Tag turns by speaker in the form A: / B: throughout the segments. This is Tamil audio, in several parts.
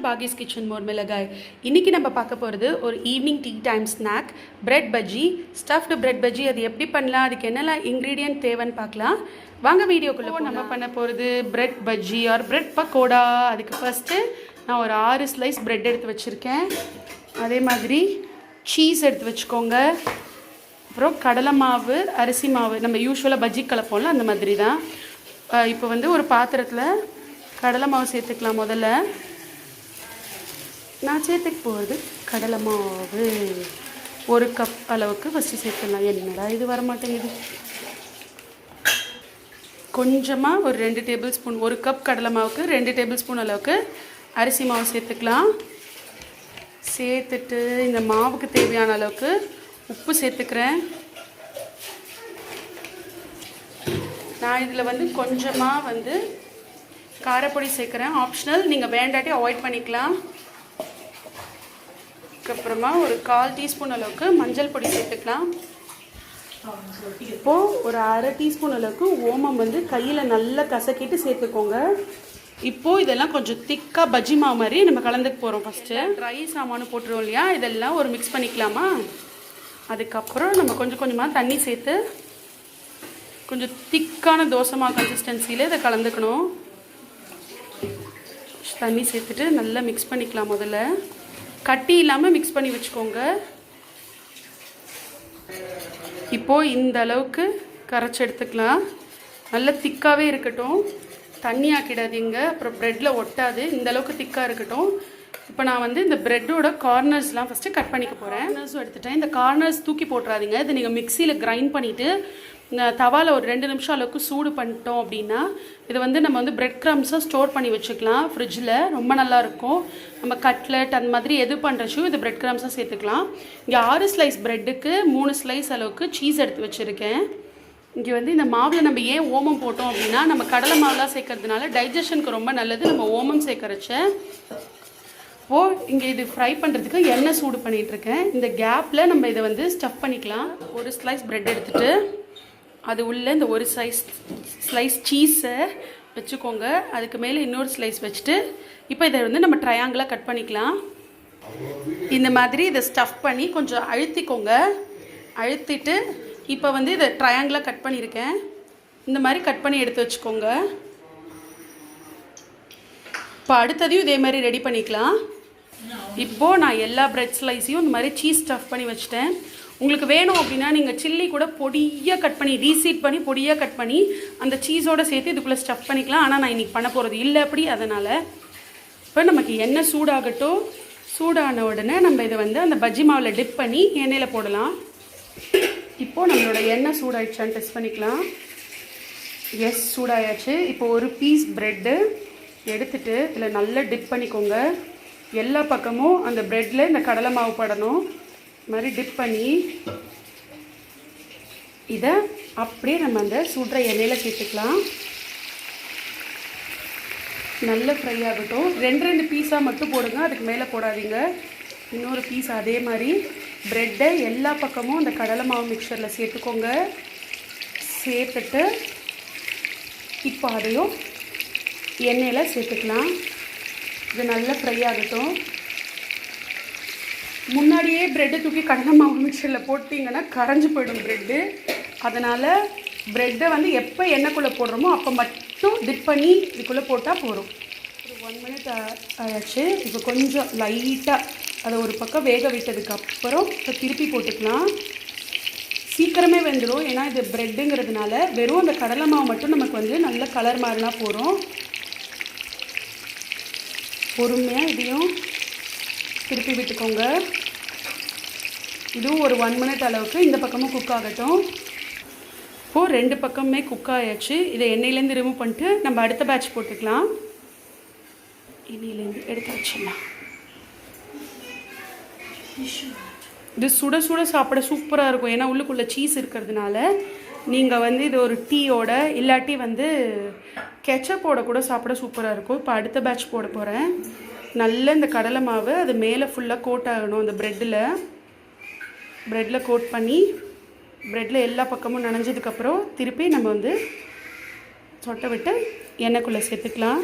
A: Bagi's Kitchen Mormilagai. இன்னைக்கு நம்ம பார்க்க போறது ஒரு evening tea time snack bread bajji stuffed bread bajji. அது எப்படி பண்ணலாம், அதுக்கு என்னெல்லாம் இன்கிரீடியன்ட் தேவைன்னு பார்க்கலாம். வாங்க வீடியோக்குள்ள நம்ம பண்ண போகிறது bread bajji or bread pakoda. அதுக்கு ஃபஸ்ட்டு நான் ஒரு 6 ஸ்லைஸ் பிரெட் எடுத்து வச்சுருக்கேன். அதே மாதிரி சீஸ் எடுத்து வச்சுக்கோங்க. அப்புறம் கடலை மாவு, அரிசி மாவு, நம்ம யூஸ்வலாக பஜ்ஜி கலப்போம்ல அந்த மாதிரி தான். இப்போ வந்து ஒரு பாத்திரத்தில் கடலை மாவு சேர்த்துக்கலாம். முதல்ல நான் சேர்த்துக்க போகிறது கடலை மாவு 1 கப் அளவுக்கு ஃபஸ்ட்டு சேர்த்துக்கலாம். என்னடா இது வர மாட்டேங்குது. கொஞ்சமாக ஒரு 2 டேபிள் ஸ்பூன், 1 கப் கடலை மாவுக்கு 2 டேபிள் ஸ்பூன் அளவுக்கு அரிசி மாவு சேர்த்துக்கலாம். சேர்த்துட்டு இந்த மாவுக்கு தேவையான அளவுக்கு உப்பு சேர்த்துக்கிறேன். நான் இதில் வந்து கொஞ்சமாக வந்து காரப்பொடி சேர்க்குறேன். ஆப்ஷனல், நீங்கள் வேண்டாட்டி அவாய்ட் பண்ணிக்கலாம். அதுக்கப்புறமா ஒரு 1/4 டீஸ்பூன் அளவுக்கு மஞ்சள் பொடி சேர்த்துக்கலாம். இப்போது ஒரு 1/2 டீஸ்பூன் அளவுக்கு ஓமம் வந்து கையில் நல்லா கசக்கிட்டு சேர்த்துக்கோங்க. இப்போது இதெல்லாம் கொஞ்சம் திக்காக பஜ்ஜி மாவு மாதிரி நம்ம கலந்துக்க போகிறோம். ஃபஸ்ட்டு ட்ரை சாமானு போட்டுருவோம் இல்லையா, இதெல்லாம் ஒரு மிக்ஸ் பண்ணிக்கலாமா. அதுக்கப்புறம் நம்ம கொஞ்சம் கொஞ்சமாக தண்ணி சேர்த்து கொஞ்சம் திக்கான தோசை மாவு கன்சிஸ்டன்சியில் இதை கலந்துக்கணும். தண்ணி சேர்த்துட்டு நல்லா மிக்ஸ் பண்ணிக்கலாம். முதல்ல கட்டி இல்லாமல் மிக்ஸ் பண்ணி வச்சுக்கோங்க. இப்போது இந்த அளவுக்கு கரைச்சி எடுத்துக்கலாம். நல்லா திக்காகவே இருக்கட்டும், தண்ணி ஆக்கிடாதீங்க, அப்புறம் ப்ரெட்டில் ஒட்டாது. இந்த அளவுக்கு திக்காக இருக்கட்டும். இப்போ நான் வந்து இந்த ப்ரெட்டோட கார்னர்ஸ்லாம் ஃபஸ்ட்டு கட் பண்ணிக்க போகிறேன். கார்னர்ஸும் எடுத்துட்டேன். இந்த கார்னர்ஸ் தூக்கி போட்டுறாதீங்க. இது நீங்கள் மிக்சியில் கிரைண்ட் பண்ணிவிட்டு தவாவில் ஒரு 2 நிமிஷம் அளவுக்கு சூடு பண்ணிட்டோம் அப்படின்னா இது வந்து நம்ம வந்து பிரெட் க்ரம்ஸாக ஸ்டோர் பண்ணி வச்சுக்கலாம் ஃப்ரிட்ஜில். ரொம்ப நல்லாயிருக்கும். நம்ம கட்லெட் அந்த மாதிரி எது பண்ணுறச்சும் இது பிரெட் க்ரம்ஸாக சேர்த்துக்கலாம். இங்கே 6 ஸ்லைஸ் ப்ரெட்டுக்கு 3 ஸ்லைஸ் அளவுக்கு சீஸ் எடுத்து வச்சுருக்கேன். இங்கே வந்து இந்த மாவில் நம்ம ஏன் ஓமம் போட்டோம் அப்படின்னா, நம்ம கடலை மாவுலாம் சேர்க்கறதுனால டைஜஷனுக்கு ரொம்ப நல்லது. நம்ம ஓமம் சேர்க்கறச்ச இப்போது இங்கே இது ஃப்ரை பண்ணுறதுக்கு எண்ணெய் சூடு பண்ணிகிட்ருக்கேன். இந்த கேப்பில் நம்ம இதை வந்து ஸ்டஃப் பண்ணிக்கலாம். ஒரு ஸ்லைஸ் ப்ரெட் எடுத்துகிட்டு அது உள்ளே இந்த ஒரு ஸ்லைஸ் சீஸை வச்சுக்கோங்க. அதுக்கு மேலே இன்னொரு ஸ்லைஸ் வச்சுட்டு இப்போ இதை வந்து நம்ம ட்ரையாங்கிளாக கட் பண்ணிக்கலாம். இந்த மாதிரி இதை ஸ்டஃப் பண்ணி கொஞ்சம் அழுத்திக்கோங்க. அழுத்திட்டு இப்போ வந்து இதை ட்ரையாங்கிளாக கட் பண்ணியிருக்கேன். இந்த மாதிரி கட் பண்ணி எடுத்து வச்சுக்கோங்க. இப்போ அடுத்ததையும் இதே மாதிரி ரெடி பண்ணிக்கலாம். இப்போது நான் எல்லா பிரெட் ஸ்லைஸையும் இந்த மாதிரி சீஸ் ஸ்டஃப் பண்ணி வச்சுட்டேன். உங்களுக்கு வேணும் அப்படின்னா நீங்கள் சில்லி கூட பொடியாக கட் பண்ணி ரீசீட் பண்ணி பொடியாக கட் பண்ணி அந்த சீஸோடு சேர்த்து இதுக்குள்ளே ஸ்டஃப் பண்ணிக்கலாம். ஆனால் நான் இன்றைக்கி பண்ண போகிறது இல்லை அப்படி. அதனால் இப்போ நமக்கு எண்ணெய் சூடாகட்டும். சூடான உடனே நம்ம இதை வந்து அந்த பஜ்ஜி மாவில் டிப் பண்ணி எண்ணெயில் போடலாம். இப்போது நம்மளோட எண்ணெய் சூடாயிடுச்சான்னு டெஸ்ட் பண்ணிக்கலாம். எஸ், சூடாயாச்சு. இப்போ ஒரு பீஸ் ப்ரெட்டு எடுத்துகிட்டு இதில் நல்லா டிப் பண்ணிக்கோங்க. எல்லா பக்கமும் அந்த ப்ரெட்டில் இந்த கடலை மாவு படணும். இது மாதிரி டிப் பண்ணி இதை அப்படியே நம்ம அந்த சுடுற எண்ணெயில் சேர்த்துக்கலாம். நல்ல ஃப்ரை ஆகட்டும். 2 பீஸாக மட்டும் போடுங்க, அதுக்கு மேலே போடாதீங்க. இன்னொரு பீஸ் அதே மாதிரி ப்ரெட்டை எல்லா பக்கமும் அந்த கடலை மாவு மிக்சரில் சேர்த்துக்கோங்க. சேர்த்துட்டு இப்போ அதையும் எண்ணெயில் சேர்த்துக்கலாம். இது நல்லா ஃப்ரை ஆகட்டும். முன்னாடியே ப்ரெட்டு தூக்கி கடலை மாவு மிக்சரில் போட்டிங்கன்னா கரைஞ்சி போயிடும் ப்ரெட்டு. அதனால் ப்ரெட்டை வந்து எப்போ எண்ணெய்க்குள்ளே போடுறோமோ அப்போ மட்டும் டிப் பண்ணி இதுக்குள்ளே போட்டால் போதும். ஒரு 1 மினிட் ஆயாச்சு. இப்போ கொஞ்சம் லைட்டாக அதை ஒரு பக்கம் வேக விட்டதுக்கப்புறம் இப்போ திருப்பி போட்டுக்கலாம். சீக்கிரமே வெந்துடும். ஏன்னா இது ப்ரெட்டுங்கிறதுனால வெறும் அந்த கடலை மாவு மட்டும் நமக்கு வந்து நல்ல கலர் மாறினா போகிறோம். பொறுமையாக இதையும் திருப்பி விட்டுக்கோங்க. இதுவும் ஒரு 1 மினிட் அளவுக்கு இந்த பக்கமும் குக் ஆகட்டும். இப்போது 2 பக்கமுமே குக் ஆயாச்சு. இதை எண்ணெயிலேருந்து ரிமூவ் பண்ணிட்டு நம்ம அடுத்த பேட்ச் போட்டுக்கலாம். எண்ணெயிலேருந்து எடுத்து வச்சிடலாம். இது சுட சுட சாப்பிட சூப்பராக இருக்கும். ஏன்னா உள்ளுக்குள்ளே சீஸ் இருக்கிறதுனால நீங்கள் வந்து இது ஒரு டீயோட இல்லாட்டி வந்து கெச்சப்போட கூட சாப்பிட சூப்பராக இருக்கும். இப்போ அடுத்த பேட்ச் போட போகிறேன். நல்ல இந்த கடலை மாவு அது மேலே ஃபுல்லாக கோட் ஆகணும். அந்த ப்ரெட்டில் கோட் பண்ணி ப்ரெட்டில் எல்லா பக்கமும் நனைஞ்சதுக்கப்புறம் திருப்பி நம்ம வந்து சொட்டை விட்டு எண்ணெய்க்குள்ளே சேர்த்துக்கலாம்.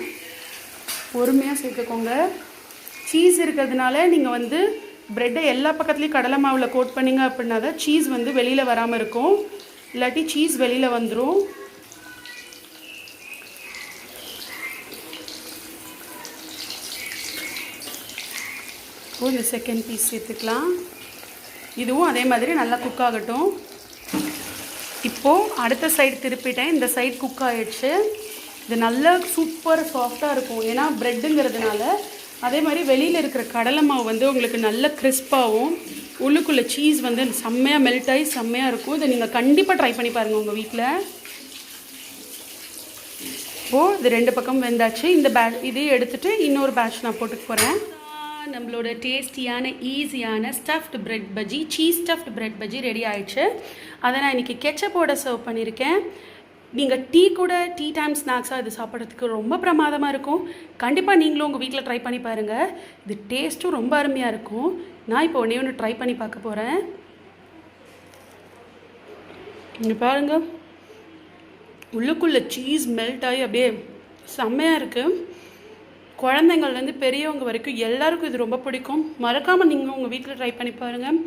A: பொறுமையாக சேர்த்துக்கோங்க. சீஸ் இருக்கிறதுனால நீங்கள் வந்து ப்ரெட்டை எல்லா பக்கத்துலேயும் கடலை மாவில் கோட் பண்ணிங்க அப்படின்னா தான் சீஸ் வந்து வெளியில் வராமல் இருக்கும், இல்லாட்டி சீஸ் வெளியில் வந்துடும். இந்த செகண்ட் பீஸ் சேர்த்துக்கலாம். இதுவும் அதே மாதிரி நல்லா குக் ஆகட்டும். இப்போது அடுத்த சைடு திருப்பிட்டேன், இந்த சைடு குக் ஆகிடுச்சு. இது நல்லா சூப்பர் சாஃப்டாக இருக்கும், ஏன்னா ப்ரெட்டுங்கிறதுனால. அதே மாதிரி வெளியில் இருக்கிற கடலை மாவு வந்து உங்களுக்கு நல்ல கிறிஸ்பாகவும் உள்ளுக்குள்ளே சீஸ் வந்து செம்மையாக மெல்ட் ஆகி செம்மையாக இருக்கும். இதை நீங்கள் கண்டிப்பாக ட்ரை பண்ணி பாருங்கள் உங்கள் வீட்டில். இப்போது இது 2 பக்கம் வெந்தாச்சு. இந்த இதே எடுத்துகிட்டு இன்னொரு பேட்ச் நான் போட்டுக்க போகிறேன். நம்மளோட டேஸ்டியான ஈஸியான stuffed bread bajji, cheese stuffed bread bajji ready ஆகிடுச்சு. அதை நான் இன்றைக்கி கெச்சப்போட சர்வ் பண்ணியிருக்கேன். நீங்கள் டீ டைம் ஸ்நாக்ஸாக இது சாப்பிட்றதுக்கு ரொம்ப பிரமாதமாக இருக்கும். கண்டிப்பாக நீங்களும் உங்கள் வீட்டில் ட்ரை பண்ணி பாருங்கள். இது டேஸ்ட்டும் ரொம்ப அருமையாக இருக்கும். நான் இப்போ ஒன்று ட்ரை பண்ணி பார்க்க போகிறேன். இங்கே பாருங்கள், உள்ளுக்குள்ளே சீஸ் மெல்ட் ஆகி அப்படியே செம்மையாக இருக்குது. குழந்தைங்கள்லேருந்து பெரியவங்க வரைக்கும் எல்லாருக்கும் இது ரொம்ப பிடிக்கும். மறக்காமல் நீங்கள் உங்கள் வீட்டில் ட்ரை பண்ணி பாருங்கள்.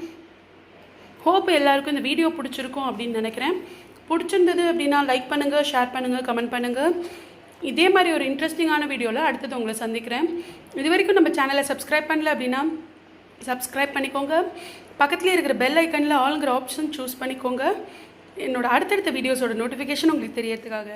A: ஹோப் எல்லாருக்கும் இந்த வீடியோ பிடிச்சிருக்கும் அப்படின்னு நினைக்கிறேன். பிடிச்சிருந்தது அப்படின்னா லைக் பண்ணுங்கள், ஷேர் பண்ணுங்கள், கமெண்ட் பண்ணுங்கள். இதே மாதிரி ஒரு இன்ட்ரெஸ்டிங்கான வீடியோவில் அடுத்தது உங்களை சந்திக்கிறேன். இது வரைக்கும் நம்ம சேனலை சப்ஸ்கிரைப் பண்ணல அப்படின்னா சப்ஸ்கிரைப் பண்ணிக்கோங்க. பக்கத்துலேயே இருக்கிற பெல் ஐக்கனில் ஆல்ங்கிற ஆப்ஷன் சூஸ் பண்ணிக்கோங்க. என்னோடய அடுத்தடுத்த வீடியோஸோட நோட்டிஃபிகேஷன் உங்களுக்கு தெரியறதுக்காக.